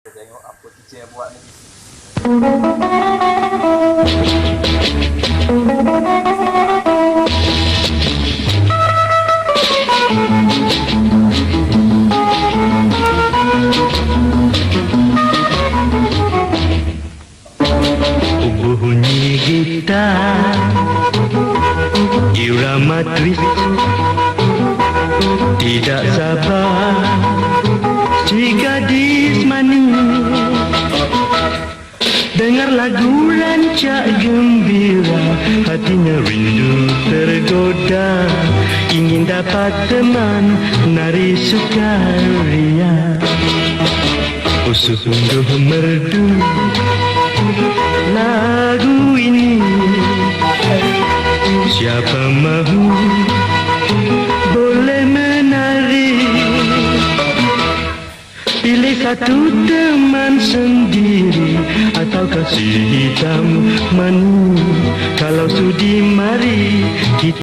Kita tengok apa teacher yang buat ni. Bunyi gitar, irama twist, tidak sabar si gadis manis. Dengar lagu rancak gembira, hatinya rindu tergoda, ingin dapat teman nari sukaria. Sungguh merdu lagu ini, siapa mahu boleh menari. Pilih satu teman sendiri atau kasih hitam mani. Kalau sudi mari kita